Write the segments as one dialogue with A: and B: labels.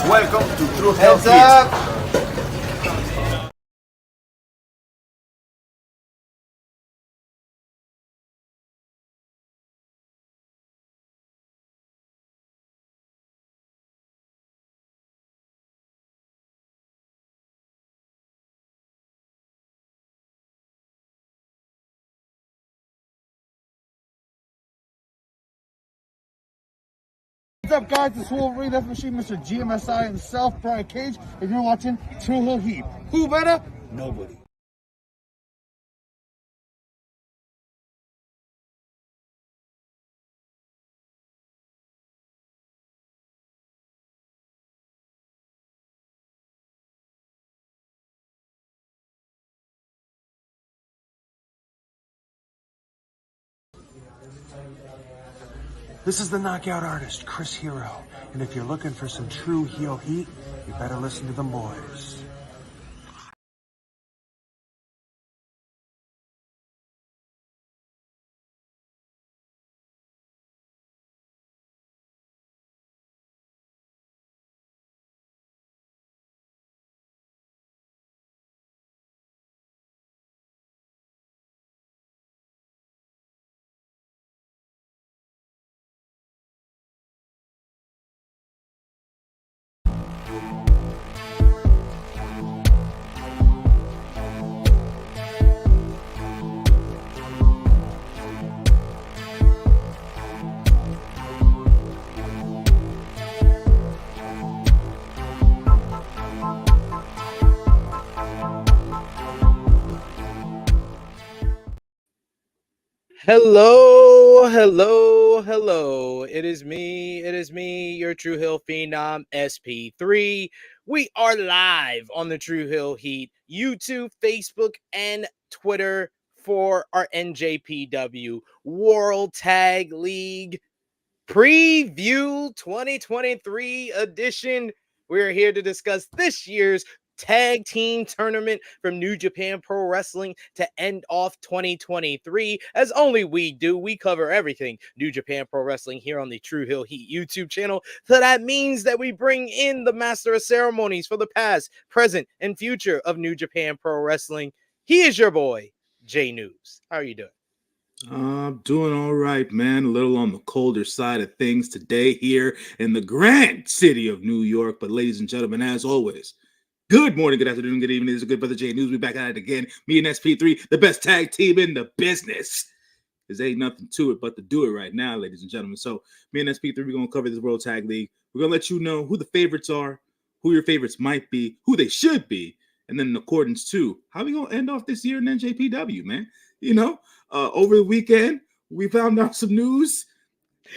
A: Welcome to True
B: Heads
A: Health
B: up!
C: What's up, guys? It's Wolverine, Death Machine, Mr. GMSI himself, Brian Cage, and you're watching True Hill Heat. Who better? Nobody.
A: This is the knockout artist, Chris Hero. And if you're looking for some true heel heat, you better listen to them boys.
D: Hello, hello, hello. It is me, your True Hill Phenom, SP3. We are live on the True Hill Heat, YouTube, Facebook, and Twitter for our NJPW World Tag League Preview 2023 edition. We're here to discuss this year's tag team tournament from New Japan Pro Wrestling to end off 2023, as only we do. We cover everything New Japan Pro Wrestling here on the True Hill Heat YouTube channel. So that means that we bring in the master of ceremonies for the past, present, and future of New Japan Pro Wrestling. He is your boy, J.News. How are you doing?
B: I'm doing all right, man. A little on the colder side of things today here in the grand city of New York. But ladies and gentlemen, as always, good morning, good afternoon, good evening. This is a good brother J-News. We back at it again. Me and SP3, the best tag team in the business. There ain't nothing to it but to do it right now, ladies and gentlemen. So me and SP3, we're going to cover this World Tag League. We're going to let you know who the favorites are, who your favorites might be, who they should be, and then in accordance to how we going to end off this year in NJPW, man. You know, over the weekend, we found out some news.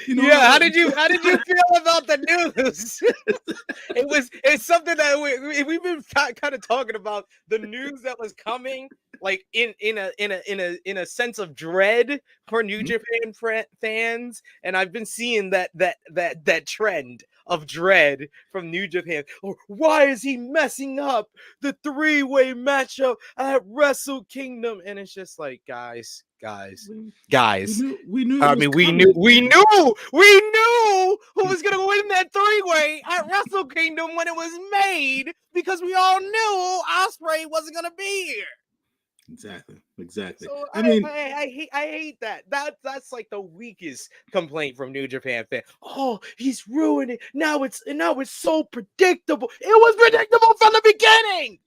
B: You know,
D: yeah, how did you feel about the news? It's something that we've been kind of talking about, the news that was coming, like in a sense of dread for New Japan fans, and I've been seeing that trend of dread from New Japan. Or why is he messing up the three-way matchup at Wrestle Kingdom? And it's just like, guys.
B: We knew.
D: I mean, we knew who was gonna win that three-way at Wrestle Kingdom when it was made, because we all knew Ospreay wasn't gonna be here.
B: Exactly.
D: So
B: I mean,
D: I hate that. That's like the weakest complaint from New Japan fan. Oh, he's ruining it. Now it's so predictable. It was predictable from the beginning.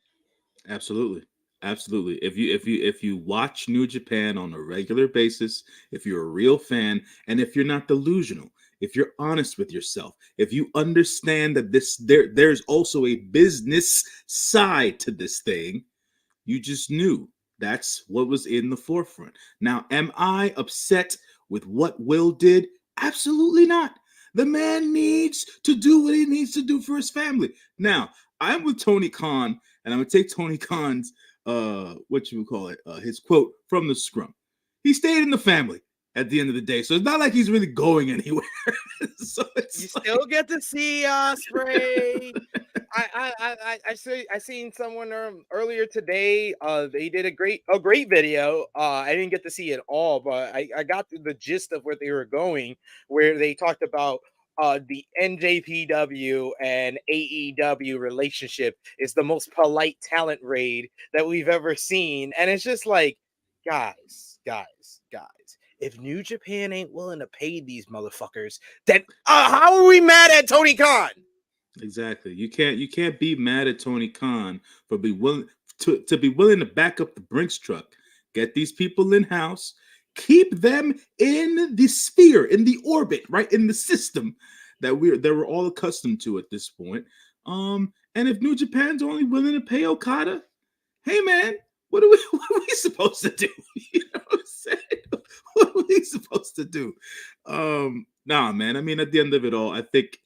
B: absolutely. If you watch New Japan on a regular basis, if you're a real fan, and if you're not delusional, if you're honest with yourself, if you understand that there's also a business side to this thing, you just knew that's what was in the forefront. Now, am I upset with what Will did? Absolutely not. The man needs to do what he needs to do for his family. Now, I'm with Tony Khan, and I'm gonna take Tony Khan's his quote from the scrum. He stayed in the family at the end of the day, so it's not like he's really going anywhere. So it's
D: you still get to see Ospreay. I seen someone earlier today. They did a great video. I didn't get to see it all, but I got the gist of where they were going, where they talked about the NJPW and AEW relationship is the most polite talent raid that we've ever seen. And it's just like, guys. If New Japan ain't willing to pay these motherfuckers, then how are we mad at Tony Khan?
B: Exactly. You can't be mad at Tony Khan for be willing to be willing to back up the Brinks truck, get these people in house, keep them in the sphere, in the orbit, right in the system that we're all accustomed to at this point. And if New Japan's only willing to pay Okada, hey man, what are we supposed to do? You know what I'm saying? What are we supposed to do? Nah, man. I mean, at the end of it all, I think,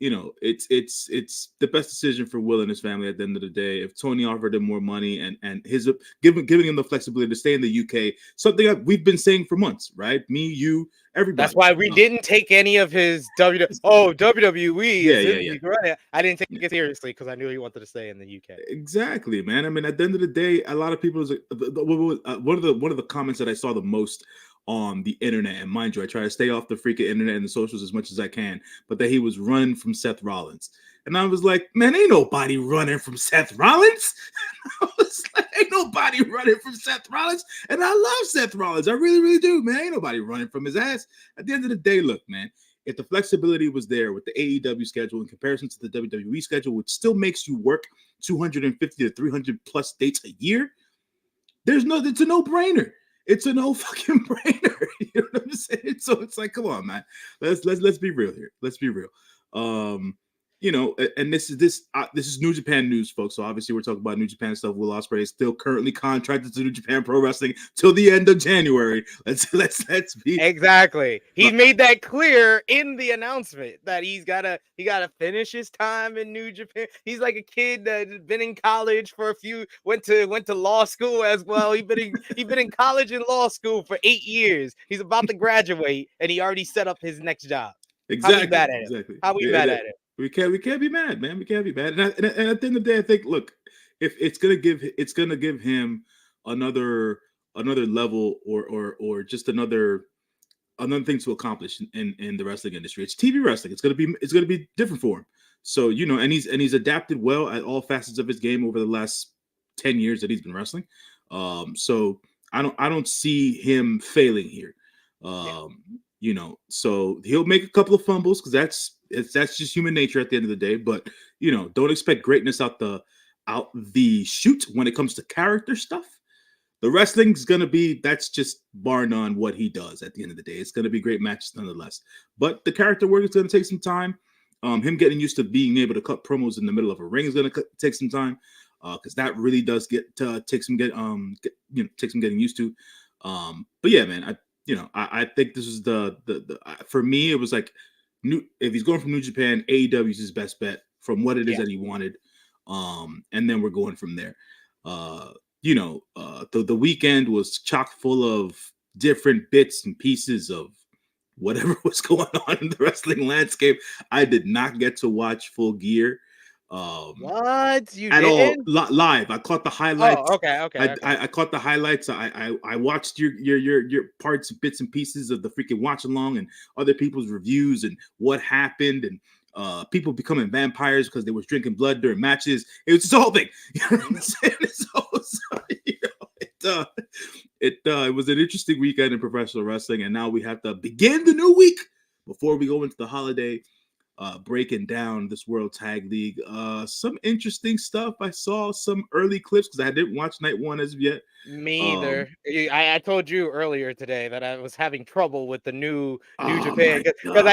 B: you know, it's the best decision for Will and his family at the end of the day. If Tony offered him more money and his giving him the flexibility to stay in the UK, something that we've been saying for months, right? Me, you, everybody.
D: That's why we didn't take any of his WWE.
B: Yeah.
D: I didn't take it seriously because I knew he wanted to stay in the UK.
B: Exactly, man. I mean, at the end of the day, a lot of people one of the comments that I saw the most on the internet, and mind you, I try to stay off the freaking internet and the socials as much as I can, but that he was running from Seth Rollins. And I was like, man, ain't nobody running from Seth Rollins. I was like, ain't nobody running from Seth Rollins. And I love Seth Rollins. I really, really do, man. Ain't nobody running from his ass. At the end of the day, look, man, if the flexibility was there with the AEW schedule in comparison to the WWE schedule, which still makes you work 250 to 300 plus dates a year, it's a no-brainer. It's a no fucking brainer. You know what I'm saying? So it's like, come on, man. Let's be real here. Let's be real. You know, and this is New Japan news, folks. So obviously we're talking about New Japan stuff. Will Ospreay is still currently contracted to New Japan Pro Wrestling till the end of January. Let's be
D: exactly. He made that clear in the announcement that he gotta finish his time in New Japan. He's like a kid that's been in college for a few, went to law school as well. He's been in college and law school for 8 years. He's about to graduate, and he already set up his next job.
B: Exactly.
D: How we mad at him?
B: Exactly.
D: How we mad at him?
B: We can't be mad, man. We can't be mad. And at the end of the day, I think, look, if it's gonna give him another level or just another thing to accomplish in the wrestling industry. It's TV wrestling. It's gonna be different for him. So, you know, and he's adapted well at all facets of his game over the last 10 years that he's been wrestling. So I don't see him failing here. You know, so he'll make a couple of fumbles because that's just human nature at the end of the day. But, you know, don't expect greatness out the chute when it comes to character stuff. The wrestling's gonna be, that's just bar none what he does at the end of the day. It's gonna be great matches nonetheless. But the character work is gonna take some time. Him getting used to being able to cut promos in the middle of a ring is gonna take some time. Because that really does take some getting used to. But yeah, man, I think this is the for me, it was like if he's going from New Japan, AEW is his best bet from what it is that he wanted. And then we're going from there. You know, the weekend was chock full of different bits and pieces of whatever was going on in the wrestling landscape. I did not get to watch Full Gear.
D: What you
B: at
D: didn't?
B: all live. I caught the highlights.
D: Oh, okay.
B: I caught the highlights. I watched your parts, bits and pieces of the freaking watch along and other people's reviews and what happened and people becoming vampires because they was drinking blood during matches. It was just the whole thing. You know what I'm saying? So, you know, it was an interesting weekend in professional wrestling, and now we have to begin the new week before we go into the holiday. Breaking down this World Tag League. Some interesting stuff. I saw some early clips because I didn't watch night one as of yet.
D: Me either. I told you earlier today that I was having trouble with the New Japan because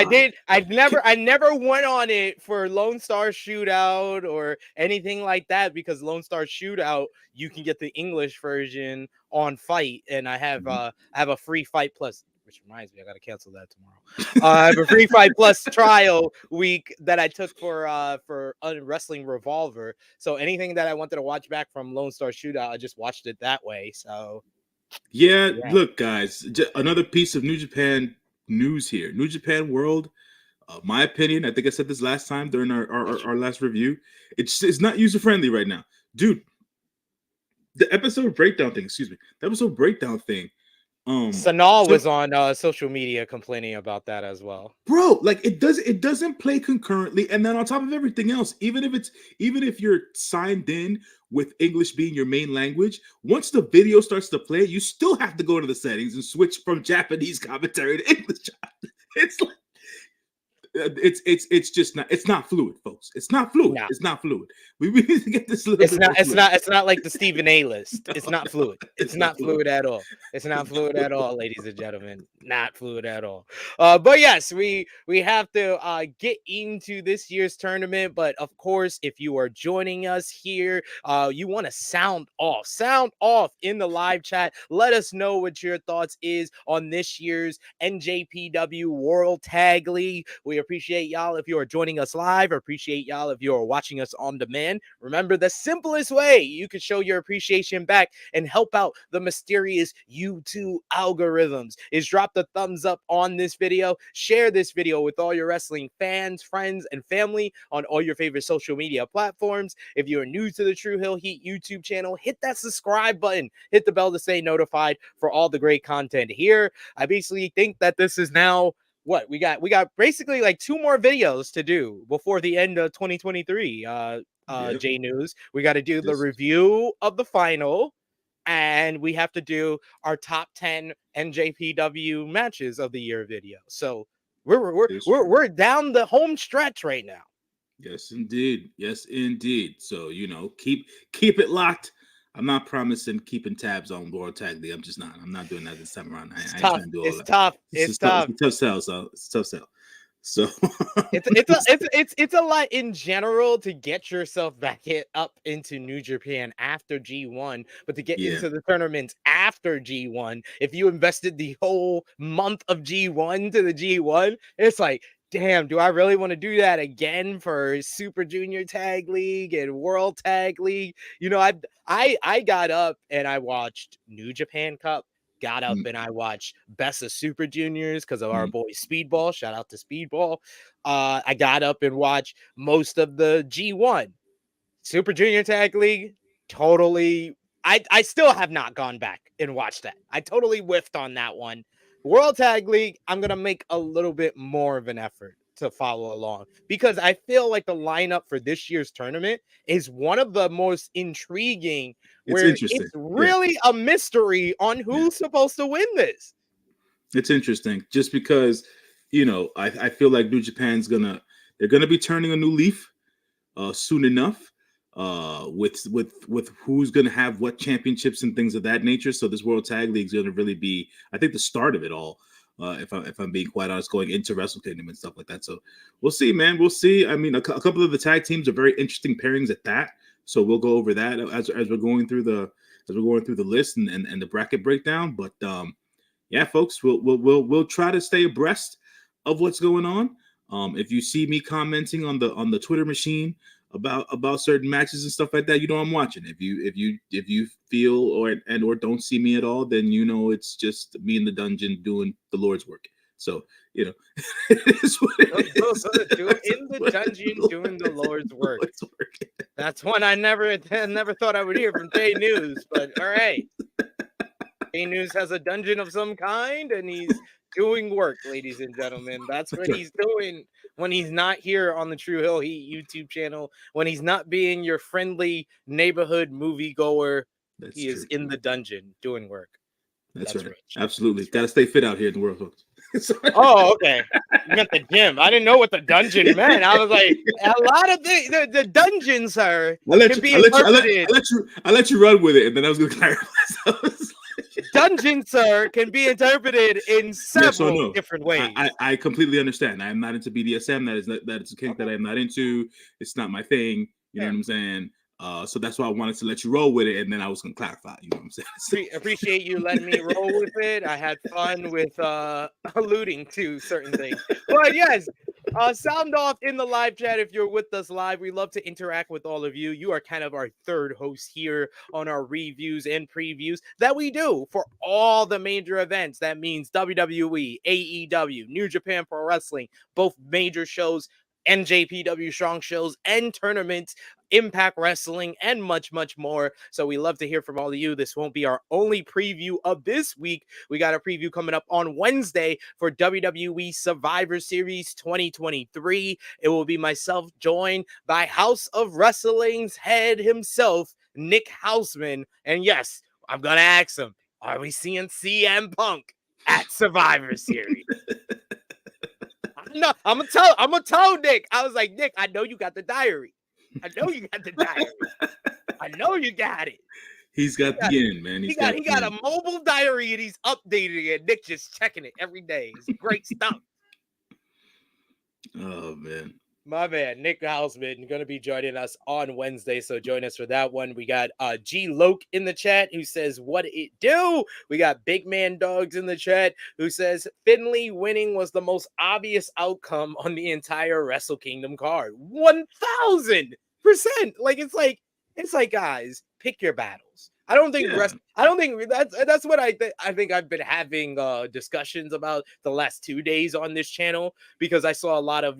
D: I never went on it for Lone Star Shootout or anything like that because Lone Star Shootout you can get the English version on Fight and I have a free Fight Plus. Which reminds me, I gotta cancel that tomorrow. I have a free Fight Plus trial week that I took for Wrestling Revolver. So anything that I wanted to watch back from Lone Star Shootout, I just watched it that way. So
B: yeah. Look, guys, another piece of New Japan news here. New Japan World. My opinion, I think I said this last time during our last review. It's not user friendly right now, dude. The episode breakdown thing.
D: Sanal
B: So,
D: was on social media complaining about that as well.
B: bro, like it doesn't play concurrently, and then on top of everything else, even if you're signed in with English being your main language, once the video starts to play, you still have to go to the settings and switch from Japanese commentary to English. It's like it's just not, it's not fluid, folks. It's not fluid.
D: No.
B: It's not fluid. We need to get this a little bit more fluid.
D: It's not like the Stephen A list. It's not fluid. It's not fluid at all. It's not fluid at all, ladies and gentlemen. Not fluid at all. But yes, we have to get into this year's tournament. But of course, if you are joining us here, you want to sound off in the live chat. Let us know what your thoughts is on this year's NJPW World Tag League. We appreciate y'all if you are joining us live. Appreciate y'all if you are watching us on demand. Remember, the simplest way you can show your appreciation back and help out the mysterious YouTube algorithms is drop the thumbs up on this video. Share this video with all your wrestling fans, friends, and family on all your favorite social media platforms. If you're new to the True Hill Heat YouTube channel, hit that subscribe button. Hit the bell to stay notified for all the great content here. I basically think that this is now what we got basically like 2 more videos to do before the end of 2023. J-News. We got to do the review of the final, and we have to do our top 10 NJPW matches of the year video. So we're down the home stretch right now.
B: Yes, indeed. Yes, indeed. So, keep it locked. I'm not promising keeping tabs on World Tag League. I'm just not. I'm not doing that this time around. I ain't trying to do all that.
D: Tough.
B: It's tough. It's a tough sell. So it's a tough sell. So
D: it's a lot in general to get yourself back up into New Japan after G1, but to get into the tournaments after G1, if you invested the whole month of G1 to the G1, it's like, damn, do I really want to do that again for Super Junior Tag League and World Tag League? I got up and I watched New Japan Cup. Got up and I watched Best of Super Juniors because of our boy Speedball. Shout out to Speedball. I got up and watched most of the G1. Super Junior Tag League, totally. I still have not gone back and watched that. I totally whiffed on that one. World Tag League, I'm going to make a little bit more of an effort to follow along because I feel like the lineup for this year's tournament is one of the most intriguing. It's really a mystery on who's supposed to win this.
B: It's interesting just because, I feel like New Japan's they're gonna be turning a new leaf soon enough with who's gonna have what championships and things of that nature. So this World Tag League is gonna really be, I think, the start of it all. If I'm being quite honest, going into Wrestle Kingdom and stuff like that. So we'll see, man. We'll see. I mean, a couple of the tag teams are very interesting pairings at that. So we'll go over that as we're going through the list and the bracket breakdown. But yeah, folks, we'll try to stay abreast of what's going on. If you see me commenting on the Twitter machine about certain matches and stuff like that, I'm watching. If you feel or don't see me at all, then it's just me in the dungeon doing the Lord's work. So it is what it is.
D: In the dungeon doing the Lord's work. That's one I never thought I would hear from J-News, but all right. J-News has a dungeon of some kind, and he's doing work, ladies and gentlemen. That's what he's doing when he's not here on the True Hill Heat YouTube channel, when he's not being your friendly neighborhood moviegoer. He is in the dungeon doing work.
B: That's right. Rich. Absolutely. Got to stay fit out here in the world, folks.
D: Oh, okay. You meant the gym. I didn't know what the dungeon meant. I was like, a lot of the dungeons, sir.
B: I let you run with it, and then I was going to clarify.
D: Dungeon, sir, can be interpreted in several different ways.
B: I completely understand. I am not into BDSM. That is a kink that I am not into. It's not my thing. You know what I'm saying? So that's why I wanted to let you roll with it, and then I was going to clarify. You know what I'm saying?
D: Appreciate you letting me roll with it. I had fun with alluding to certain things. But yes, sound off in the live chat if you're with us live. We love to interact with all of you. You are kind of our third host here on our reviews and previews that we do for all the major events. That means WWE, AEW, New Japan Pro Wrestling, both major shows, NJPW Strong shows, and tournaments Impact Wrestling, and much, much more. So we love to hear from all of you. This won't be our only preview of this week. We got a preview coming up on Wednesday for WWE Survivor Series 2023. It will be myself joined by House of Wrestling's head himself, Nick Houseman. And yes, I'm going to ask him, are we seeing CM Punk at Survivor Series? No, I'm gonna tell Nick. I was like, Nick, I know you got the diary. I know you got the diary. I know you got it.
B: He's got the end, man.
D: He got a mobile diary and he's updating it. Nick just checking it every day. It's great stuff.
B: Oh man.
D: My man, Nick Houseman, going to be joining us on Wednesday, so join us for that one. We got G. Loke in the chat who says, what it do? We got Big Man Dogs in the chat who says, Finley winning was the most obvious outcome on the entire Wrestle Kingdom card. 1,000%. It's like, guys, pick your battles. I don't think that's what I think I've been having discussions about the last 2 days on this channel, because I saw a lot of,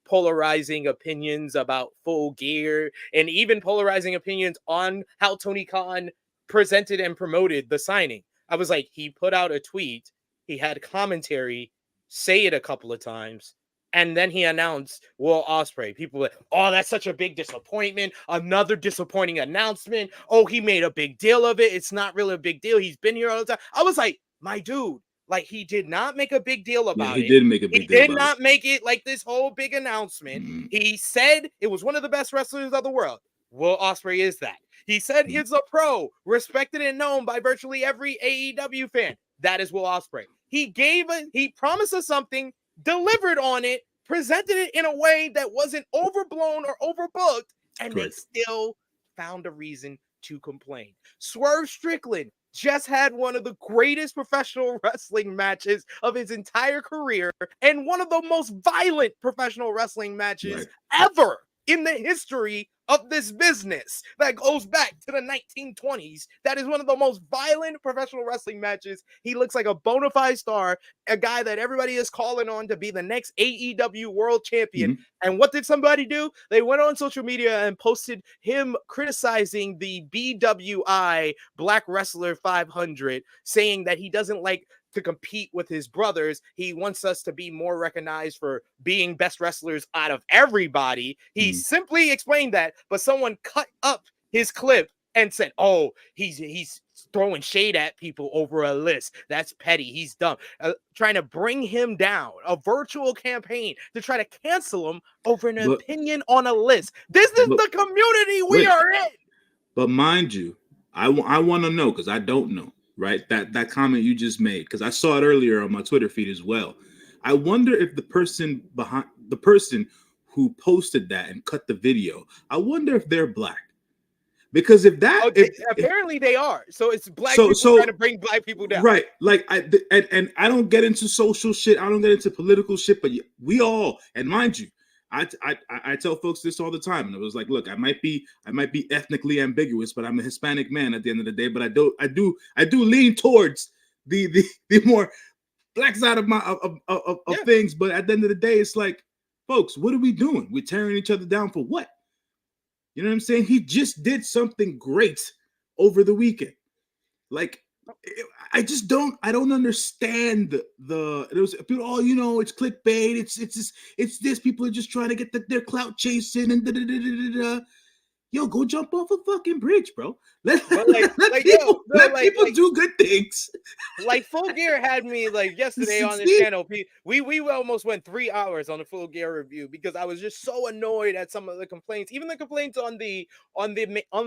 D: polarizing opinions about Full Gear and even polarizing opinions on how Tony Khan presented and promoted the signing. I was like, he put out a tweet, he had commentary, say it a couple of times, and then he announced Will Ospreay. People were like, oh, that's such a big disappointment. Another disappointing announcement. Oh, he made a big deal of it. It's not really a big deal. He's been here all the time. I was like, my dude, he did not make a big deal about it.
B: He did make a big deal.
D: He did not make it like this whole big announcement. Mm-hmm. He said it was one of the best wrestlers of the world. Will Ospreay is that. He said it's a pro, respected and known by virtually every AEW fan. That is Will Ospreay. He promised us something, delivered on it, presented it in a way that wasn't overblown or overbooked, and Correct. They still found a reason to complain. Swerve Strickland just had one of the greatest professional wrestling matches of his entire career and one of the most violent professional wrestling matches ever in the history of this business that goes back to the 1920s. That is one of the most violent professional wrestling matches. He looks like a bona fide star, a guy that everybody is calling on to be the next AEW World Champion. Mm-hmm. And what did somebody do? They went on social media and posted him criticizing the BWI Black Wrestler 500, saying that he doesn't like to compete with his brothers. He wants us to be more recognized for being best wrestlers out of everybody. He simply explained that, but someone cut up his clip and said, oh, he's throwing shade at people over a list. That's petty. He's dumb. Trying to bring him down. A virtual campaign to try to cancel him over an opinion on a list. This is the community we are in.
B: But mind you, I want to know, because I don't know. Right, that comment you just made, because I saw it earlier on my Twitter feed as well. I wonder if the person who posted that and cut the video, I wonder if they're black. Because if that,
D: apparently they are. So it's black people trying to bring black people down,
B: right? And I don't get into social shit. I don't get into political shit. But we all, and mind you, I tell folks this all the time, and it was like, look, I might be ethnically ambiguous, but I'm a Hispanic man at the end of the day. But I do lean towards the more black side of things. But at the end of the day, it's like, folks, what are we doing? We're tearing each other down for what? You know what I'm saying? He just did something great over the weekend. I don't understand there was people, it's clickbait, it's this, people are just trying to get their clout chasing and da. Yo, go jump off a fucking bridge, bro. Let people do good things.
D: Like Full Gear had me yesterday on this channel. We almost went 3 hours on the Full Gear review because I was just so annoyed at some of the complaints, even the complaints on the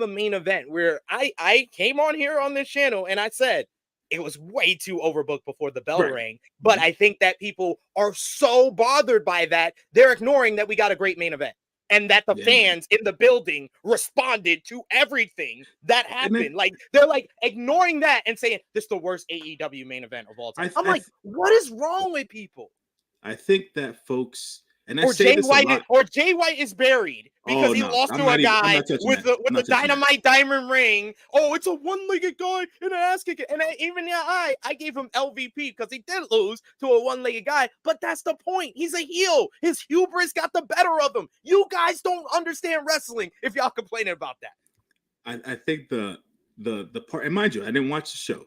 D: main event, where I came on here on this channel and I said it was way too overbooked before the bell rang. But I think that people are so bothered by that, they're ignoring that we got a great main event. And that the fans in the building responded to everything that happened. They're ignoring that and saying this is the worst AEW main event of all time. I'm like, what is wrong with people?
B: I think that folks And I say this a lot.
D: Or Jay White is buried because he lost to a guy with the dynamite diamond ring. Oh, it's a one-legged guy and an ass kicker. And I gave him LVP because he did lose to a one-legged guy. But that's the point. He's a heel. His hubris got the better of him. You guys don't understand wrestling if y'all complaining about that.
B: I think the part, and mind you, I didn't watch the show,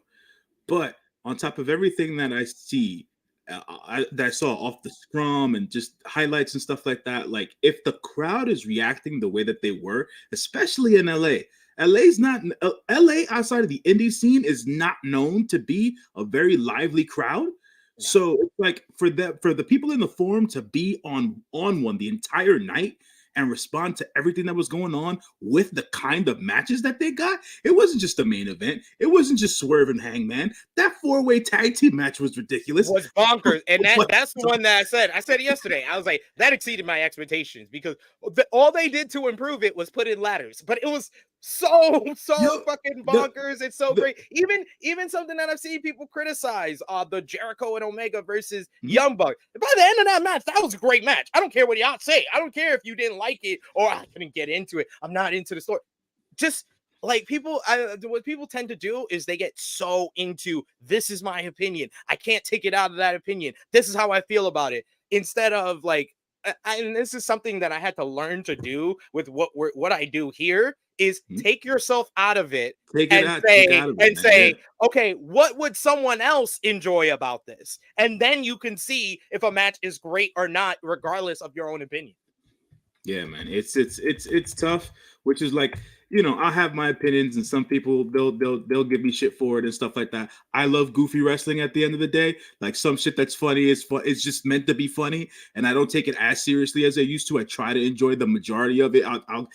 B: but on top of everything that I see, that I saw off the scrum and just highlights and stuff like that, like if the crowd is reacting the way that they were, especially in LA, LA's not LA outside of the indie scene is not known to be a very lively crowd. No. So it's like for the people in the forum to be on one the entire night and respond to everything that was going on with the kind of matches that they got. It wasn't just the main event. It wasn't just Swerve and Hangman. That 4-way tag team match was ridiculous.
D: It was bonkers. And that's the one that I said it yesterday. I was like, that exceeded my expectations because all they did to improve it was put in ladders. But it was so fucking bonkers. It's so great. Even something that I've seen people criticize, the Jericho and Omega versus Young Bucks. By the end of that match, that was a great match. I don't care what y'all say. I don't care if you didn't like it or I couldn't get into it. I'm not into the story. Just like what people tend to do is they get so into this is my opinion. I can't take it out of that opinion. This is how I feel about it. Instead of like, and this is something that I had to learn to do with what I do here is take yourself out of it and say, okay, what would someone else enjoy about this? And then you can see if a match is great or not, regardless of your own opinion.
B: Yeah, man, it's tough, which is like, you know, I have my opinions, and some people they'll give me shit for it and stuff like that. I love goofy wrestling at the end of the day. Like some shit that's funny is fun. It's just meant to be funny, and I don't take it as seriously as I used to. I try to enjoy the majority of it. I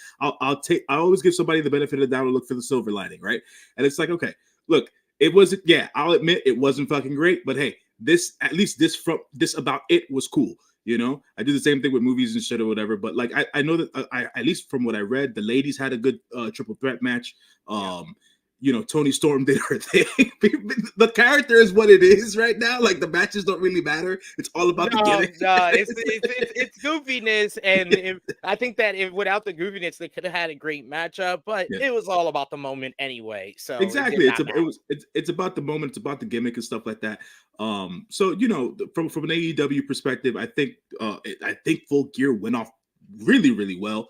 B: always give somebody the benefit of the doubt and look for the silver lining, right? And it's like, okay, look, it wasn't. Yeah, I'll admit it wasn't fucking great, but hey, this about it was cool. You know, I do the same thing with movies and shit or whatever. But like, I know that I at least from what I read, the ladies had a good triple threat match. You know, Toni Storm did her thing. The character is what it is right now. Like the matches don't really matter. It's all about the gimmick.
D: No, it's goofiness, and I think that without the goofiness, they could have had a great matchup. But it was all about the moment anyway. So
B: exactly, it's about the moment. It's about the gimmick and stuff like that. So you know, from an AEW perspective, I think Full Gear went off really, really well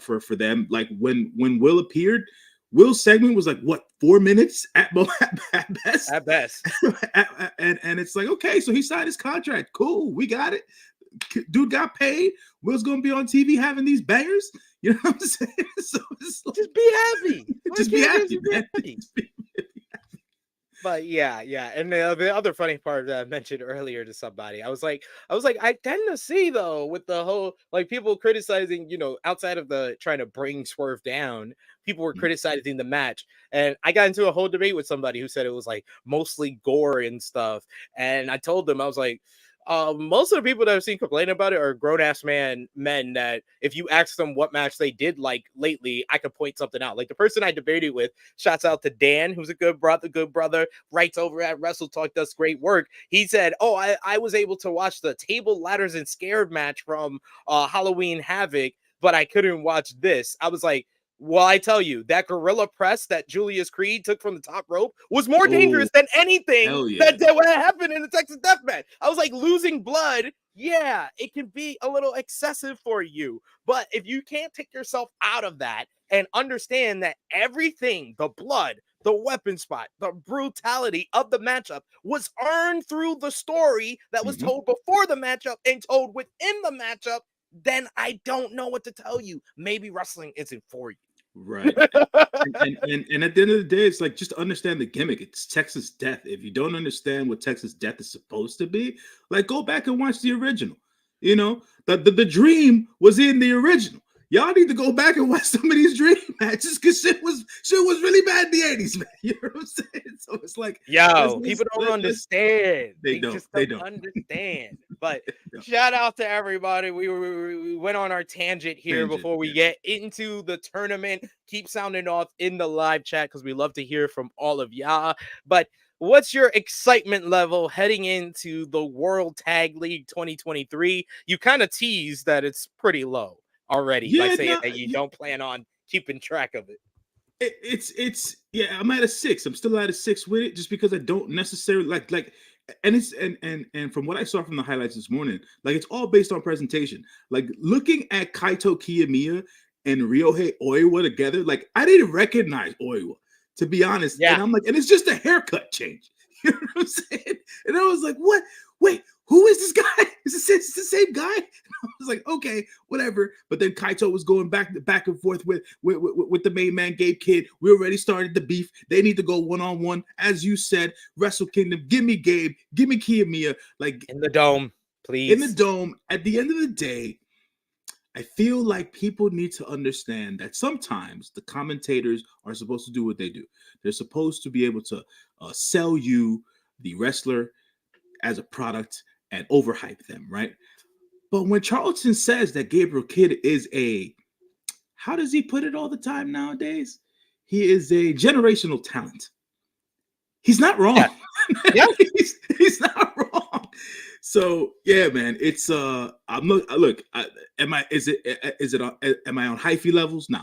B: for them. Like when Will appeared. Will's segment was like what 4 minutes at best.
D: At best.
B: and it's like, okay, so he signed his contract. Cool, we got it. Dude got paid. Will's gonna be on TV having these bangers. You know what I'm saying? So it's like,
D: just be happy.
B: Just be happy, man.
D: But yeah. And the other funny part that I mentioned earlier to somebody, I was like, I tend to see though with the whole like people criticizing, you know, outside of the trying to bring Swerve down, people were criticizing the match. And I got into a whole debate with somebody who said it was like mostly gore and stuff. And I told them, I was like, most of the people that I've seen complain about it are grown-ass men that if you ask them what match they did like lately, I could point something out. Like the person I debated with, shouts out to Dan, who's a good brother, writes over at Wrestle Talk, does great work. He said, I was able to watch the Table, Ladders, and Scared match from Halloween Havoc, but I couldn't watch this. I was like, well, I tell you, that gorilla press that Julius Creed took from the top rope was more dangerous than anything that happened in the Texas Death Match. I was like, losing blood, yeah, it can be a little excessive for you. But if you can't take yourself out of that and understand that everything, the blood, the weapon spot, the brutality of the matchup was earned through the story that was told before the matchup and told within the matchup, then I don't know what to tell you. Maybe wrestling isn't for you.
B: Right. and at the end of the day, it's like just understand the gimmick. It's Texas Death. If you don't understand what Texas Death is supposed to be, like go back and watch the original. You know, the dream was in the original. Y'all need to go back and watch some of these dream matches because shit was really bad in the 80s, man. You know what I'm saying? So it's like,
D: people don't understand. They don't understand. But shout out to everybody. We went on our tangent here before we get into the tournament. Keep sounding off in the live chat because we love to hear from all of y'all. But what's your excitement level heading into the World Tag League 2023? You kind of teased that it's pretty low already by
B: Yeah,
D: saying
B: no,
D: that you don't plan on keeping track of it.
B: it's yeah. I'm at a 6. I'm still at a 6 with it, just because I don't necessarily like. And it's and from what I saw from the highlights this morning, like it's all based on presentation. Like looking at Kaito Kiyomiya and Ryohei Oiwa together, like I didn't recognize Oiwa, to be honest.
D: Yeah.
B: And I'm like, and it's just a haircut change. You know what I'm saying? And I was like, what? Wait, who is this guy? It's the same guy? I was like, okay, whatever. But then Kaito was going back and forth with the main man, Gabe Kidd. We already started the beef. They need to go one-on-one. As you said, Wrestle Kingdom, give me Gabe, give me Kiyomiya. Like
D: In the dome,
B: in the
D: please.
B: dome, at the end of the day, I feel like people need to understand that sometimes the commentators are supposed to do what they do. They're supposed to be able to sell you, the wrestler, as a product and overhype them, right? But when Charlton says that Gabriel Kidd is how does he put it all the time nowadays? He is a generational talent. He's not wrong.
D: Yeah. Yeah.
B: he's not wrong. So yeah, man, it's I'm look. Am I? Is it? Am I on hyphy levels? No.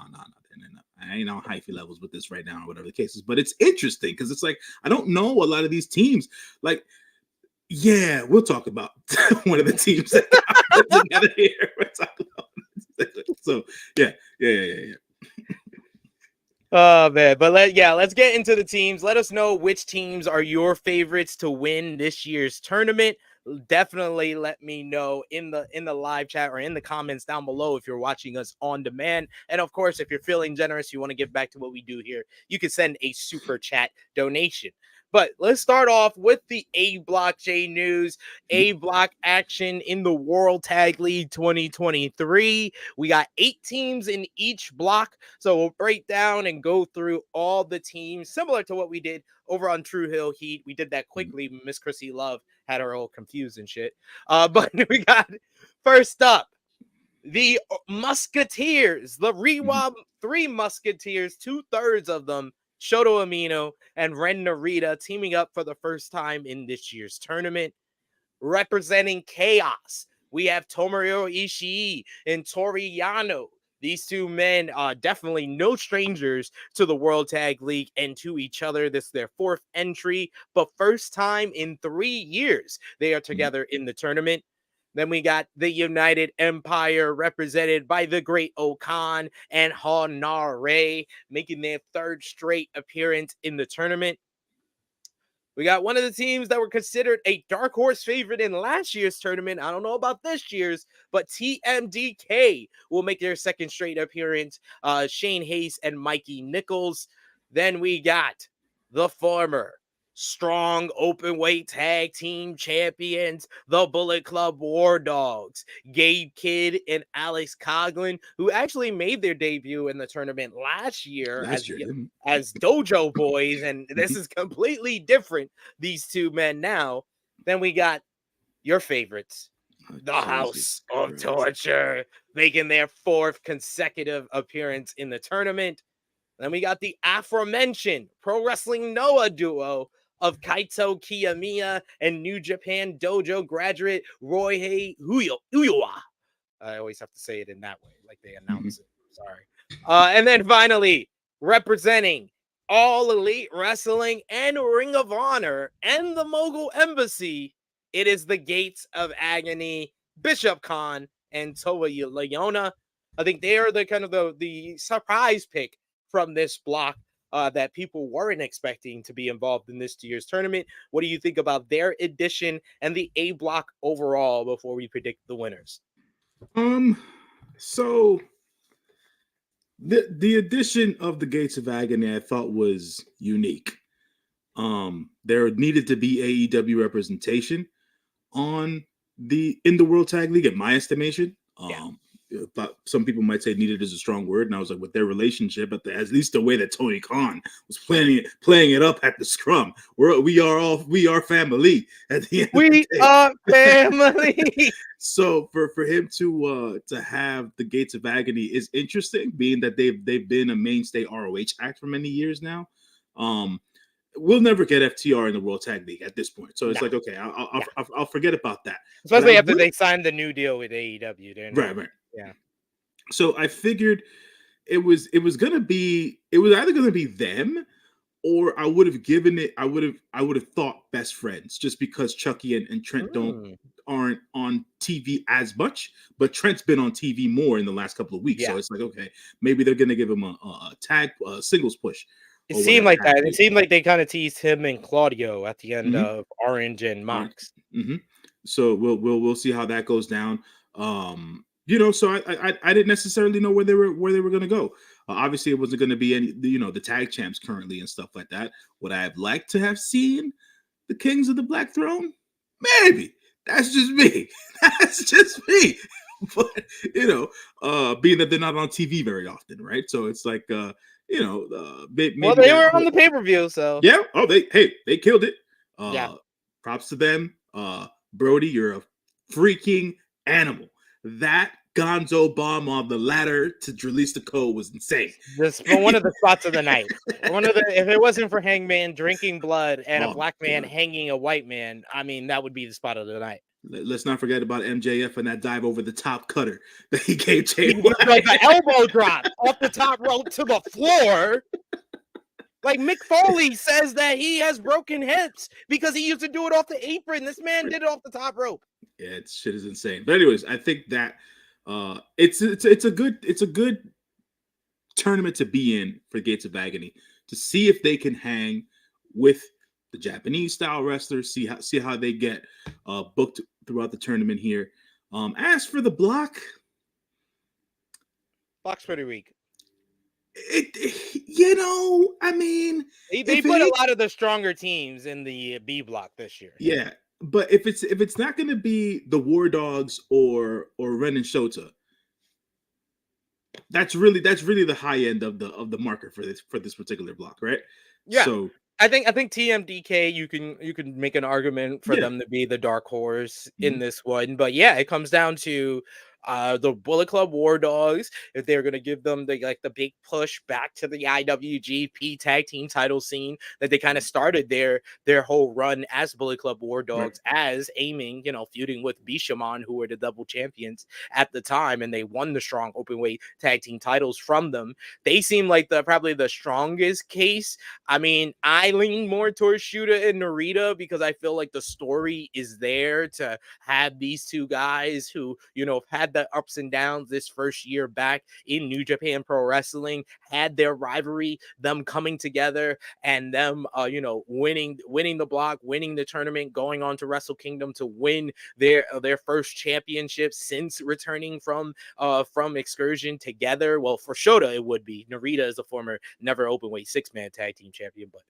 B: I ain't on hyphy levels with this right now, or whatever the case is. But it's interesting because it's like I don't know a lot of these teams. Like, yeah, we'll talk about one of the teams that got put together here. We'll talk about so yeah.
D: Oh man, but let's get into the teams. Let us know which teams are your favorites to win this year's tournament. Definitely let me know in the live chat or in the comments down below if you're watching us on demand. And of course, if you're feeling generous, you want to give back to what we do here, you can send a super chat donation. But let's start off with the A Block J-News, A Block action in the World Tag League 2023. We got 8 teams in each block. So we'll break down and go through all the teams, similar to what we did over on True Hill Heat. We did that quickly. Miss Chrissy Love had her all confused and shit. But we got first up the Musketeers, the Rewa 3 Musketeers, 2/3 of them, Shoto Amino and Ren Narita, teaming up for the first time in this year's tournament. Representing Chaos, we have Tomohiro Ishii and Tori Yano. These two men are definitely no strangers to the World Tag League and to each other. This is their 4th entry, but first time in 3 years they are together in the tournament. Then we got the United Empire represented by the Great Okan and Hanare, making their 3rd straight appearance in the tournament. We got one of the teams that were considered a dark horse favorite in last year's tournament. I don't know about this year's, but TMDK will make their 2nd straight appearance. Shane Hayes and Mikey Nichols. Then we got the former strong open weight tag team champions, the Bullet Club War Dogs, Gabe Kidd and Alex Coughlin, who actually made their debut in the tournament last year as Dojo Boys, and this is completely different, these two men now. Then we got your favorites, the House of Torture, making their 4th consecutive appearance in the tournament. Then we got the aforementioned Pro Wrestling Noah duo of Kaito Kiyomiya and New Japan Dojo graduate Ryohei Uyoa. I always have to say it in that way, like they announce it. Sorry. And then finally, representing All Elite Wrestling and Ring of Honor and the Mogul Embassy, it is the Gates of Agony, Bishop Khan and Toa Leona. I think they are the kind of the surprise pick from this block that people weren't expecting to be involved in this year's tournament. What do you think about their addition and the A block overall before we predict the winners?
B: So the addition of the Gates of Agony I thought was unique. There needed to be AEW representation in the World Tag League, in my estimation. But some people might say needed is a strong word, and I was like, with their relationship, at least the way that Tony Khan was playing it up at the scrum, we are family at the end.
D: We are family.
B: So for him to have the Gates of Agony is interesting, being that they've been a mainstay ROH act for many years now. we'll never get FTR in the World Tag League at this point. So it's
D: No.
B: like, okay, I'll forget about that.
D: Especially after they signed the new deal with AEW.
B: Right.
D: Yeah.
B: So I figured it was either gonna be them, or I would have thought Best Friends, just because Chucky and Trent aren't on TV as much, but Trent's been on TV more in the last couple of weeks.
D: Yeah.
B: So it's like, okay, maybe they're gonna give him a tag singles push.
D: It seemed like that. It seemed like they kind of teased him and Claudio at the end of Orange and Mox.
B: So we'll see how that goes down. So I didn't necessarily know where they were going to go. Obviously, it wasn't going to be any, the tag champs currently and stuff like that. Would I have liked to have seen the Kings of the Black Throne? Maybe. That's just me. But being that they're not on TV very often, right? So it's like maybe
D: well, they were on the pay-per-view, so
B: yeah. Oh, they killed it.
D: Yeah.
B: Props to them. Brody, you're a freaking animal. That Gonzo bomb on the ladder to release the code was insane.
D: This one of the spots of the night. If it wasn't for Hangman drinking blood and a black man hanging a white man, I mean, that would be the spot of the night.
B: Let's not forget about MJF and that dive over the top cutter that he gave Jay White.
D: Like an elbow drop off the top rope to the floor. Like Mick Foley says that he has broken hips because he used to do it off the apron. This man did it off the top rope.
B: Yeah, shit is insane. But anyways, I think that it's a good tournament to be in for Gates of Agony, to see if they can hang with the Japanese style wrestlers, see how they get booked throughout the tournament here. As for the block's
D: pretty weak.
B: I mean,
D: they put a lot of the stronger teams in the B block this year.
B: Yeah, but if it's not going to be the War Dogs or Ren and Shota, that's really the high end of the marker for this particular block, right?
D: Yeah.
B: So
D: I think TMDK, you can make an argument for them to be the dark horse in this one, but yeah, it comes down to the Bullet Club War Dogs, if they're gonna give them the big push back to the IWGP tag team title scene that they kind of started their whole run as Bullet Club War Dogs, as aiming, feuding with Bishamon, who were the double champions at the time, and they won the strong openweight tag team titles from them. They seem like probably the strongest case. I mean, I lean more towards Shooter and Narita because I feel like the story is there to have these two guys who, had the ups and downs this first year back in New Japan Pro Wrestling, had their rivalry, them coming together and them, winning the block, winning the tournament, going on to Wrestle Kingdom to win their first championship since returning from Excursion together. Well, for Shota, it would be. Narita is a former never openweight 6-man tag team champion, but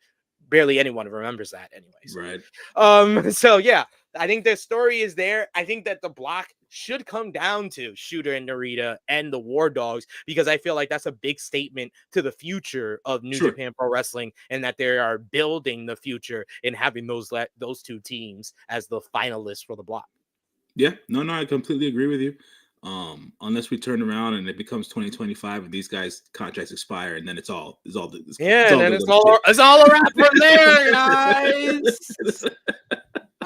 D: barely anyone remembers that anyways.
B: Right.
D: So yeah, I think the story is there. I think that the block should come down to Shooter and Narita and the War Dogs, because I feel like that's a big statement to the future of New Japan Pro Wrestling, and that they are building the future in having those two teams as the finalists for the block.
B: Yeah, no, I completely agree with you. Unless we turn around and it becomes 2025 and these guys' contracts expire, and then it's all a
D: wrap from there, guys.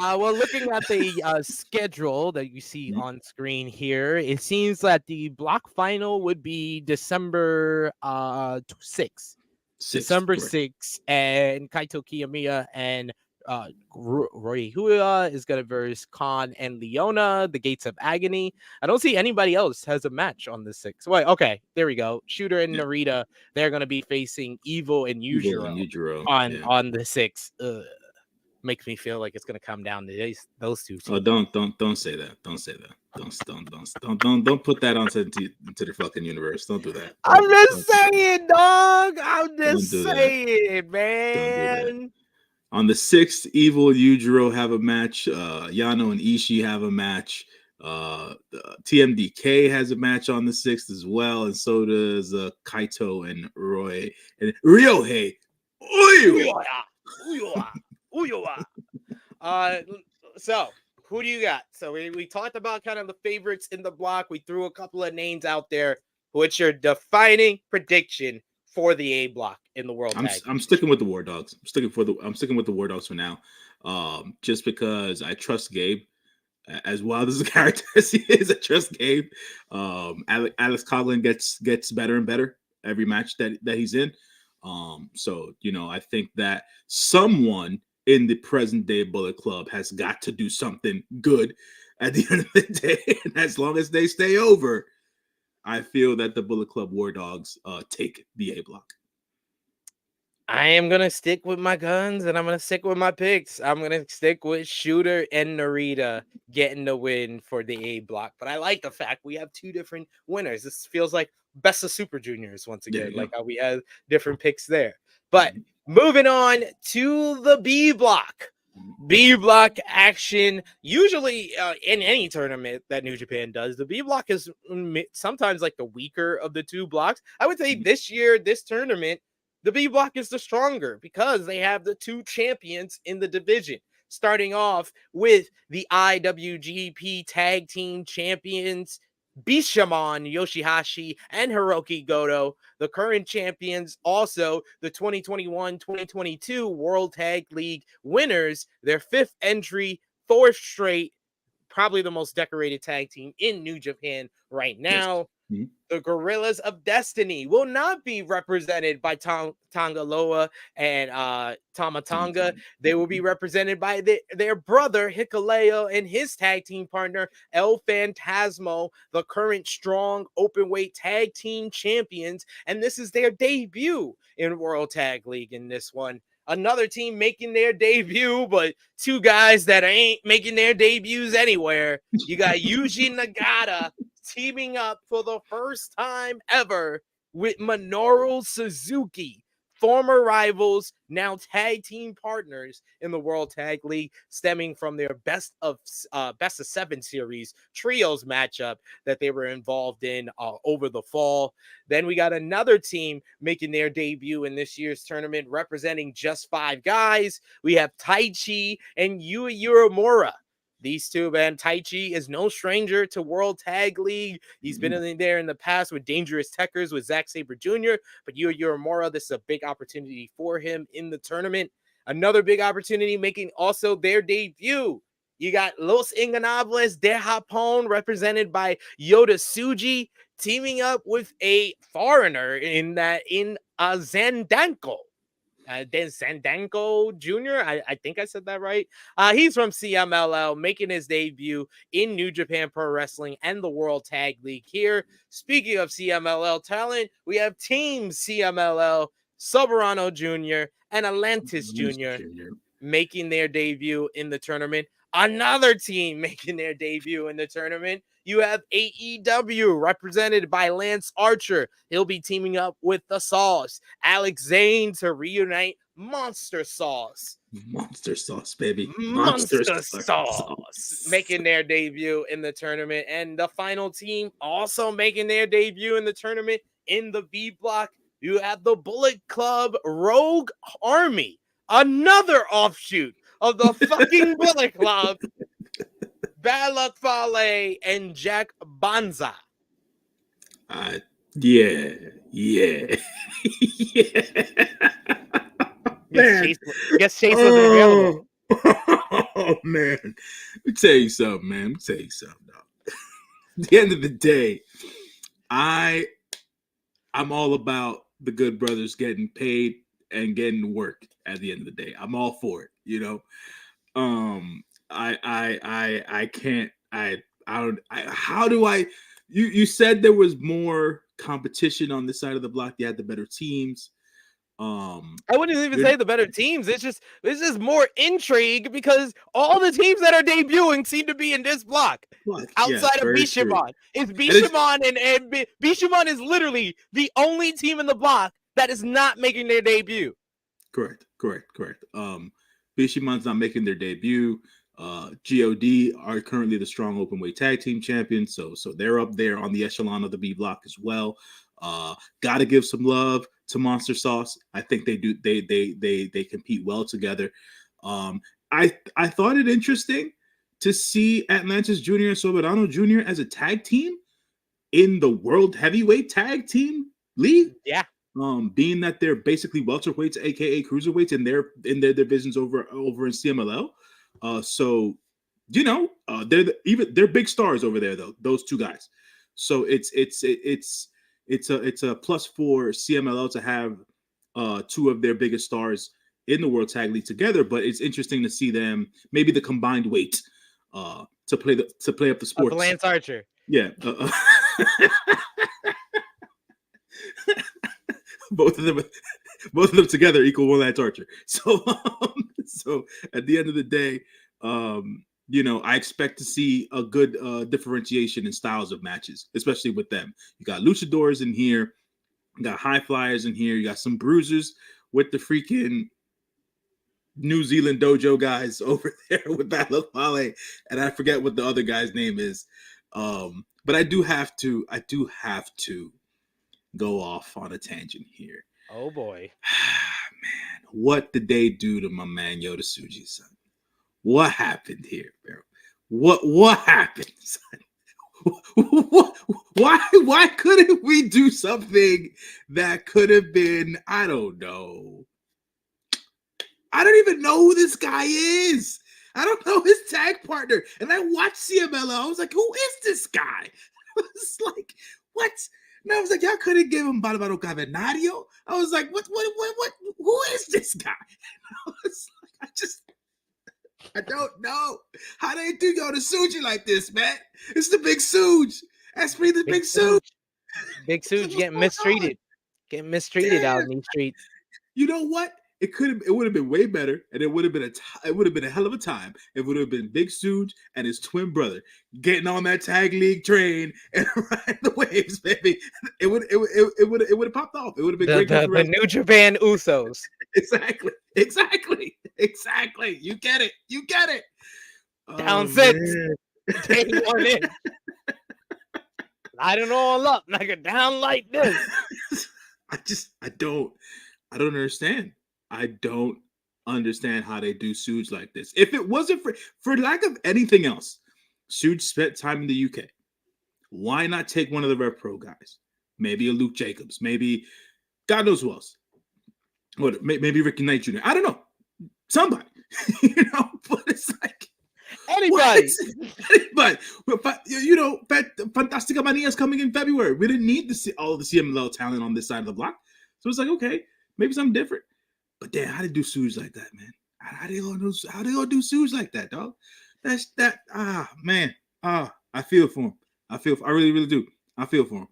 D: Well, looking at the schedule that you see on screen here, it seems that the block final would be December 6th. December 6th, and Kaito Kiyomiya and Roy Hua is going to verse Khan and Leona, the Gates of Agony. I don't see anybody else has a match on the 6th. Wait, okay, there we go. Shooter and Narita, they're going to be facing Evil and Yujiro on the 6th. Makes me feel like it's going to come down to those two teams.
B: Oh, don't say that. Don't say that. Don't put that onto the fucking universe. Don't do that.
D: I'm just saying, dog. I'm just saying, man.
B: On the 6th, Evil and Yujiro have a match. Yano and Ishii have a match. TMDK has a match on the 6th as well, and so does Kaito and Roy and Ryohei.
D: So who do you got? So we talked about kind of the favorites in the block. We threw a couple of names out there. What's your defining prediction for the A block in the World Tag.
B: I'm sticking with the War Dogs. I'm sticking with the War Dogs for now. Just because I trust Gabe. As wild as a character as he is, I trust Gabe. Alex Coughlin gets better and better every match that he's in. So I think that someone in the present day Bullet Club has got to do something good at the end of the day. And as long as they stay over, I feel that the Bullet Club War Dogs take the A block.
D: I am going to stick with my guns and I'm going to stick with my picks. I'm going to stick with Shooter and Narita getting the win for the A block. But I like the fact we have two different winners. This feels like best of Super Juniors once again, like how we had different picks there. But moving on to the B block. B block action. Usually in any tournament that New Japan does, the B block is sometimes like the weaker of the two blocks. I would say this year, this tournament, the B block is the stronger because they have the two champions in the division. Starting off with the IWGP Tag Team Champions, Bishamon, Yoshihashi, and Hiroki Goto. The current champions, also the 2021-2022 World Tag League winners, their fifth entry, fourth straight, probably the most decorated tag team in New Japan right now. Yes. The Gorillas of Destiny will not be represented by Tonga Loa and Tama Tonga. They will be represented by their brother Hikuleo and his tag team partner El Phantasmo, the current strong openweight tag team champions. And this is their debut in World Tag League in this one. Another team making their debut, but two guys that ain't making their debuts anywhere. You got Yuji Nagata teaming up for the first time ever with Minoru Suzuki, former rivals, now tag team partners in the World Tag League, stemming from their best of 7 series trios matchup that they were involved in over the fall. Then we got another team making their debut in this year's tournament, representing just 5 guys. We have Taichi and Yui Uemura. These two, man, Taichi is no stranger to World Tag League. He's been in there in the past with Dangerous Techers with Zack Sabre Jr., but Yui Uemura, this is a big opportunity for him in the tournament. Another big opportunity making also their debut. You got Los Ingonables de Japón, represented by Yota Tsuji, teaming up with a foreigner in Zandanko. Zandanko Jr. I think I said that right. He's from CMLL, making his debut in New Japan Pro Wrestling and the World Tag League here. Speaking of CMLL talent, we have Team CMLL, Soberano Jr. and Atlantis Jr. making their debut in the tournament. Another team making their debut in the tournament. You have AEW represented by Lance Archer. He'll be teaming up with the Sauce. Alex Zane to reunite Monster Sauce.
B: Monster Sauce, baby.
D: Monster Sauce making their debut in the tournament. And the final team also making their debut in the tournament in the B block. You have the Bullet Club Rogue Army. Another offshoot of the fucking Bullet Club. Bad Luck Fale and Jack Banza.
B: Yeah.
D: Guess Chase wasn't available.
B: Oh, man. Let me tell you something, dog. At the end of the day, I'm all about the Good Brothers getting paid and getting work at the end of the day. I'm all for it, You said there was more competition on this side of the block. You had the better teams.
D: I wouldn't even say the better teams. It's just more intrigue because all the teams that are debuting seem to be in this block. Outside of Bishamon. It's Bishamon and Bishamon is literally the only team in the block that is not making their debut.
B: Correct. Bishamon's not making their debut. G.O.D. are currently the strong openweight tag team champions, so they're up there on the echelon of the B block as well. Got to give some love to Monster Sauce. I think they do. They compete well together. I thought it interesting to see Atlantis Jr. and Soberano Jr. as a tag team in the World Heavyweight Tag Team League.
D: Yeah.
B: being that they're basically welterweights, aka cruiserweights, in their divisions over in CMLL. So they're big stars over there though. Those two guys. So it's a plus for CMLL to have two of their biggest stars in the World Tag League together. But it's interesting to see them maybe the combined weight to play up the sports.
D: Lance Archer.
B: Yeah. both of them together equal one Lance Archer. So so at the end of the day, I expect to see a good differentiation in styles of matches, especially with them. You got luchadors in here, you got high flyers in here, you got some bruisers with the freaking New Zealand dojo guys over there with Battle of Fale, and I forget what the other guy's name is. But I do have to go off on a tangent here.
D: Oh boy.
B: Man, what did they do to my man Yota Tsuji, son? What happened here, bro? What happened, son? Why couldn't we do something that could have been, I don't know. I don't even know who this guy is. I don't know his tag partner. And I watched CMLL. I was like, who is this guy? I was like, what? And I was like, y'all couldn't give him Barbaro Cavernario? I was like, what, who is this guy? I was like, I don't know how they do Yota Tsuji like this, man. It's the Big Suge. SP3 the Big Suge.
D: Big Suge getting mistreated. Getting mistreated out in these streets.
B: You know what? It would have been way better, and it would have been a hell of a time. It would have been Big Suge and his twin brother getting on that tag league train and riding the waves, baby. It would have popped off. It would have been great.
D: The New Japan Usos.
B: Exactly. You get it.
D: Down 6. Day 1 in. I don't know all up like a down like this.
B: I don't understand. I don't understand how they do Suge like this. If it wasn't for lack of anything else, Suge spent time in the UK. Why not take one of the Rev Pro guys? Maybe a Luke Jacobs. Maybe God knows who else. What? Maybe Ricky Knight Jr. I don't know. Somebody. But it's like
D: anybody.
B: But Fantastica Mania is coming in February. We didn't need to see all of the CMLL talent on this side of the block. So it's like, okay, maybe something different. But damn, how they do Suge like that, man? How they gonna do Suge like that, dog? Man. I feel for him. I really, really do. I feel for him.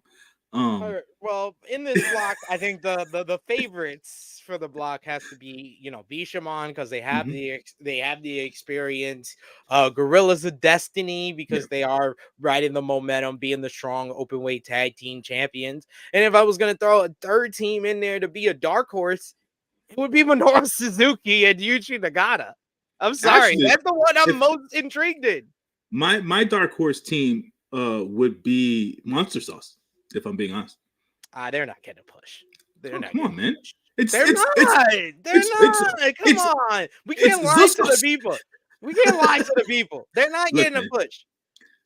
D: Well, in this block, I think the favorites for the block has to be, Bishamon, because they have the experience. Gorillas of Destiny, because they are riding the momentum, being the strong open weight tag team champions. And if I was gonna throw a third team in there to be a dark horse, it would be Minoru Suzuki and Yuji Nagata. I'm sorry, actually, that's the one I'm most intrigued in.
B: My dark horse team would be Monster Sauce, if I'm being honest.
D: They're not getting a push. They're not.
B: Come on, man.
D: They're not. Come on. We can't lie to the people. They're not getting a push.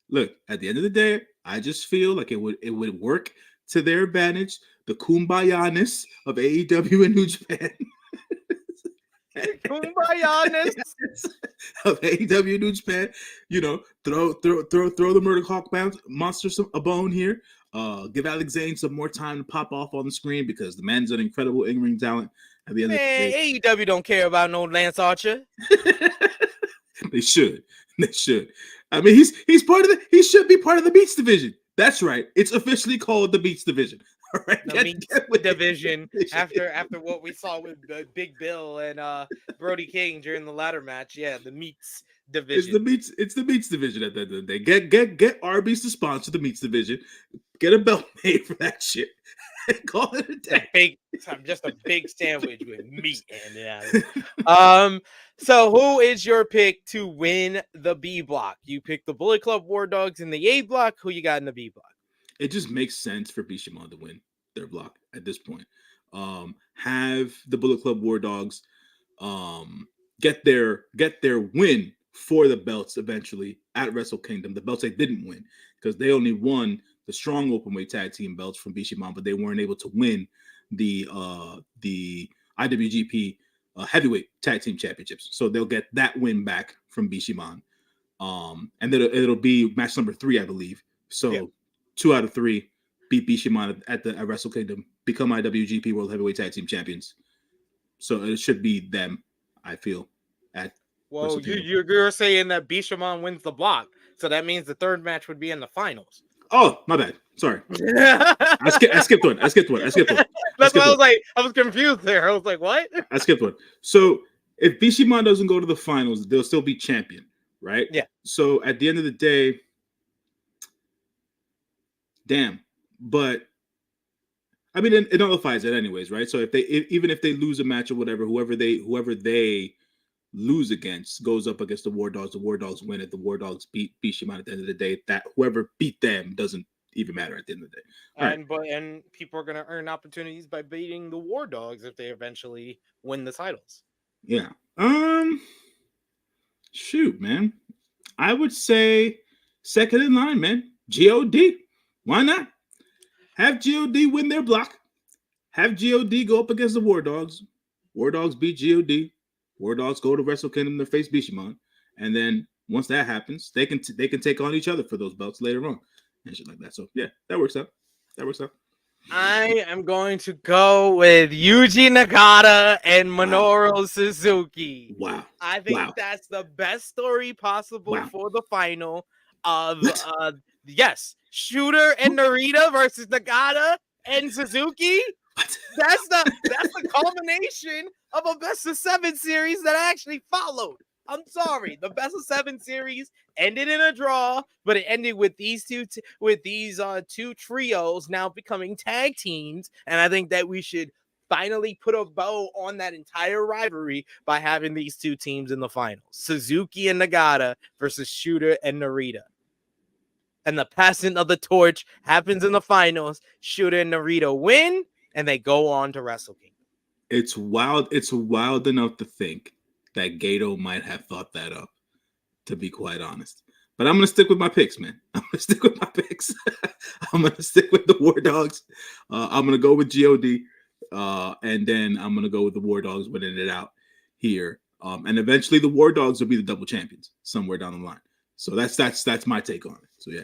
B: Look, at the end of the day, I just feel like it would work to their advantage. The kumbaya-ness of AEW and New Japan.
D: Kumbaya-ness
B: of AEW and New Japan. Throw the Murdoch Hawk monster a bone here. Give Alexander some more time to pop off on the screen because the man's an incredible in-ring talent. At the end of the day,
D: AEW don't care about no Lance Archer.
B: They should. I mean, he should be part of the Beats division. That's right. It's officially called the Beats division. All right.
D: The Beats division after what we saw with Big Bill and Brody King during the ladder match. Yeah, the Meats division.
B: It's the Meats division at the end of the day. Get Arby's to sponsor the Meats division. Get a belt made for that shit. And call it a day.
D: Just a big sandwich with meat in it. So who is your pick to win the B block? You pick the Bullet Club War Dogs in the A block. Who you got in the B block?
B: It just makes sense for Bishamon to win their block at this point. Have the Bullet Club War Dogs get their win for the belts eventually at Wrestle Kingdom. The belts they didn't win because they only won strong openweight tag team belts from Bishamon, but they weren't able to win the IWGP heavyweight tag team championships. So they'll get that win back from Bishamon. And then it'll be match number 3, I believe. So 2 out of 3 beat Bishamon at Wrestle Kingdom, become IWGP World Heavyweight Tag Team Champions. So it should be them, I feel.
D: Well, you're saying that Bishamon wins the block, so that means the third match would be in the finals.
B: Oh, my bad. Sorry. I skipped one. That's why
D: I was confused there. I was like, what?
B: I skipped one. So if Bishamon doesn't go to the finals, they'll still be champion, right?
D: Yeah.
B: So at the end of the day, damn. But I mean, it nullifies it anyways, right? So even if they lose a match or whatever, whoever they lose against goes up against the War Dogs. The War Dogs win it. The War Dogs beat Bishamon at the end of the day. That whoever beat them doesn't even matter at the end of the day.
D: And people are going to earn opportunities by beating the War Dogs if they eventually win the titles.
B: Yeah. Shoot, man. I would say second in line, man. G.O.D. Why not? Have G.O.D. win their block. Have G.O.D. go up against the War Dogs. War Dogs beat G.O.D. War Dogs go to Wrestle Kingdom to face Bishamon. And then once that happens, they can take on each other for those belts later on and shit like that. So yeah, that works out.
D: I am going to go with Yuji Nagata and Minoru Suzuki.
B: Wow.
D: I think that's the best story possible for the final of yes, Shooter and Narita versus Nagata and Suzuki. That's the culmination of a best of 7 series that actually followed. I'm sorry, the best of 7 series ended in a draw, but it ended with these two trios now becoming tag teams, and I think that we should finally put a bow on that entire rivalry by having these 2 teams in the finals: Suzuki and Nagata versus Shooter and Narita. And the passing of the torch happens in the finals. Shooter and Narita win, and they go on to Wrestle Kingdom.
B: It's wild. It's wild enough to think that G.O.D might have thought that up, to be quite honest. But I'm going to stick with my picks, man. I'm going to stick with my picks. I'm going to stick with the War Dogs. I'm going to go with G.O.D. And then I'm going to go with the War Dogs winning it out here. And eventually the War Dogs will be the double champions somewhere down the line. So that's my take on it. So yeah.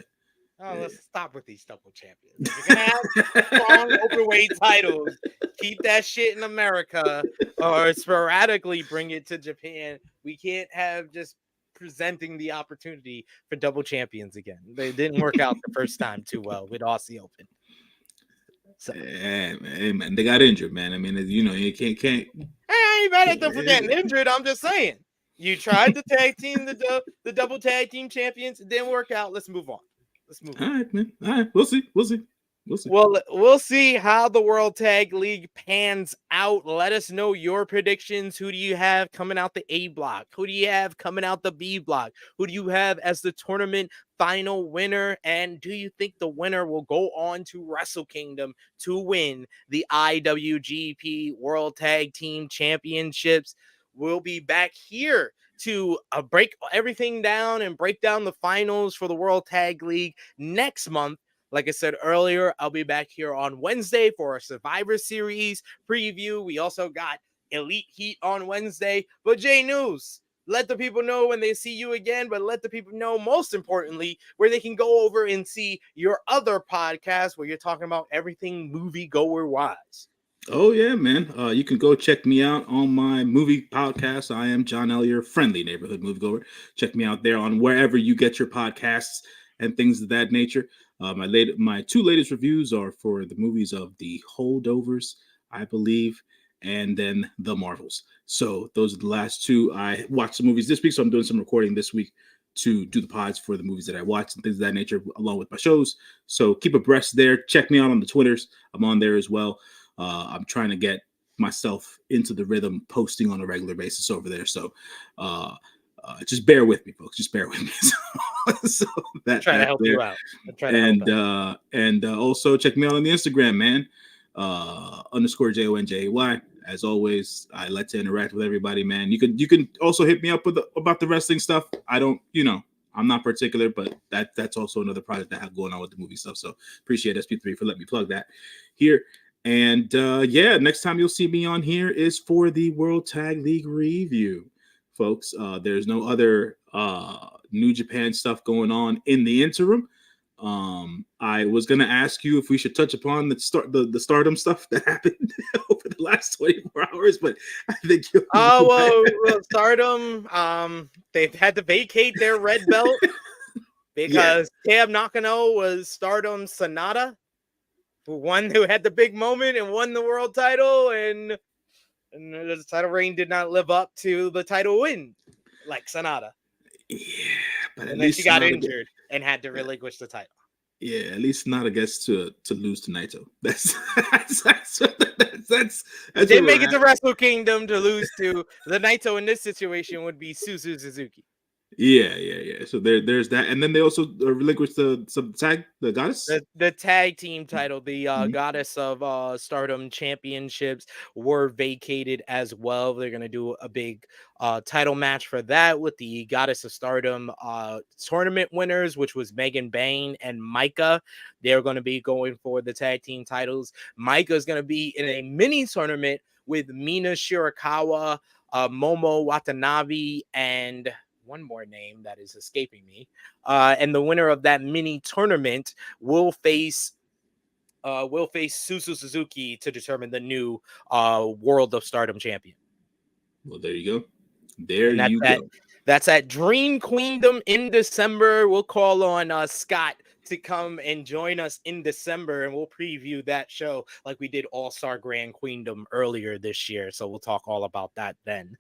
D: Oh, let's stop with these double champions. If you're gonna have strong openweight titles, keep that shit in America or sporadically bring it to Japan. We can't have just presenting the opportunity for double champions again. They didn't work out the first time too well with Aussie Open. So.
B: Hey, man, they got injured, man. I mean, you can't.
D: Hey, I ain't mad at them for getting injured. I'm just saying. You tried to tag team the double tag team champions. It didn't work out. Let's move on.
B: All right, man. All right, we'll see.
D: Well, we'll see how the World Tag League pans out. Let us know your predictions. Who do you have coming out the A block? Who do you have coming out the B block? Who do you have as the tournament final winner? And do you think the winner will go on to Wrestle Kingdom to win the IWGP World Tag Team Championships? We'll be back here to break everything down and break down the finals for the World Tag League next month. Like I said earlier, I'll be back here on Wednesday for a Survivor Series preview. We also got Elite Heat on Wednesday. But J-News, let the people know when they see you again, but let the people know, most importantly, where they can go over and see your other podcast where you're talking about everything moviegoer-wise.
B: Oh, yeah, man. You can go check me out on my movie podcast. I am John Elliott, friendly neighborhood moviegoer. Check me out there on wherever you get your podcasts and things of that nature. My 2 latest reviews are for the movies of The Holdovers, I believe, and then The Marvels. So those are the last 2. I watched some movies this week, so I'm doing some recording this week to do the pods for the movies that I watched and things of that nature, along with my shows. So keep abreast there. Check me out on the Twitters. I'm on there as well. I'm trying to get myself into the rhythm, posting on a regular basis over there. So just bear with me, folks. Just bear with me. So
D: that, trying to help there. You out.
B: And also check me out on the Instagram, man. _JONJY. As always, I like to interact with everybody, man. You can also hit me up about the wrestling stuff. I'm I'm not particular, but that's also another project I have going on with the movie stuff. So appreciate SP3 for letting me plug that here. And yeah, next time you'll see me on here is for the World Tag League review, folks. There's no other New Japan stuff going on in the interim. I was gonna ask you if we should touch upon the Stardom stuff that happened over the last 24 hours, but I think you'll
D: well, Stardom, they've had to vacate their red belt because Tam Nakano was Stardom's Sonata, one who had the big moment and won the world title, and the title reign did not live up to the title win like Sonata.
B: Yeah, but
D: and then she got injured and had to relinquish the title.
B: Yeah, at least Sonata gets to lose to Naito. That's
D: Didn't make it to Wrestle Kingdom to lose to the Naito in this situation would be Suzu Suzuki.
B: Yeah. So there's that, and then they also relinquished the goddess,
D: the tag team title, the goddess of Stardom championships were vacated as well. They're gonna do a big title match for that with the Goddess of Stardom tournament winners, which was Megan Bain and Micah. They're going to be going for the tag team titles. Micah is going to be in a mini tournament with Mina Shirakawa, Momo Watanabe, and one more name that is escaping me. And the winner of that mini tournament will face Suzu Suzuki to determine the new World of Stardom champion.
B: Well, there you go. Go.
D: That's at Dream Queendom in December. We'll call on Scott to come and join us in December, and we'll preview that show like we did All-Star Grand Queendom earlier this year. So we'll talk all about that then,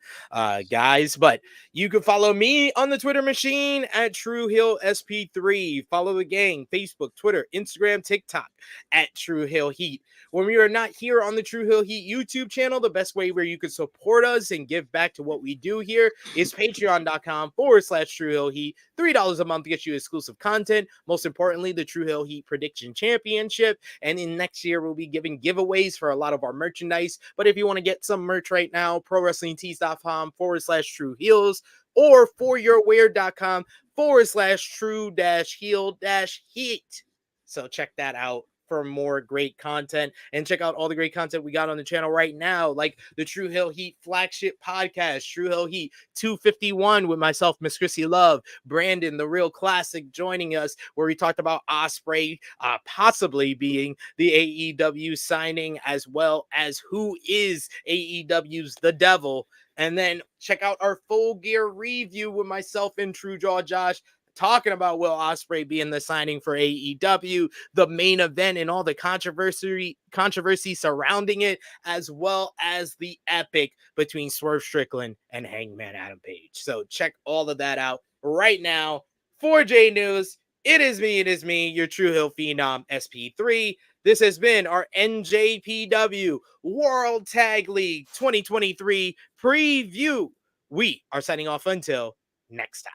D: guys. But you can follow me on the Twitter machine at True Hill SP3. Follow the gang, Facebook, Twitter, Instagram, TikTok at True Hill Heat. When we are not here on the True Hill Heat YouTube channel, the best way where you can support us and give back to what we do here is patreon.com/True Hill Heat. $3 a month gets you exclusive content. Most importantly, the True Hill Heat Prediction Championship. And in next year, we'll be giving giveaways for a lot of our merchandise. But if you want to get some merch right now, ProWrestlingTees.com/True Heels or foryourwear.com/True-Heel-Heat. So check that out for more great content, and check out all the great content we got on the channel right now, like the True Hill Heat flagship podcast, True Hill Heat 251 with myself, Miss Chrissy Love, Brandon, the Real Classic, joining us, where we talked about Ospreay possibly being the AEW signing, as well as who is AEW's The Devil. And then check out our Full Gear review with myself and True Jaw Josh, talking about Will Ospreay being the signing for AEW, the main event, and all the controversy surrounding it, as well as the epic between Swerve Strickland and Hangman Adam Page. So check all of that out right now. For J-News, it is me, your True Hill Phenom SP3. This has been our NJPW World Tag League 2023 preview. We are signing off until next time.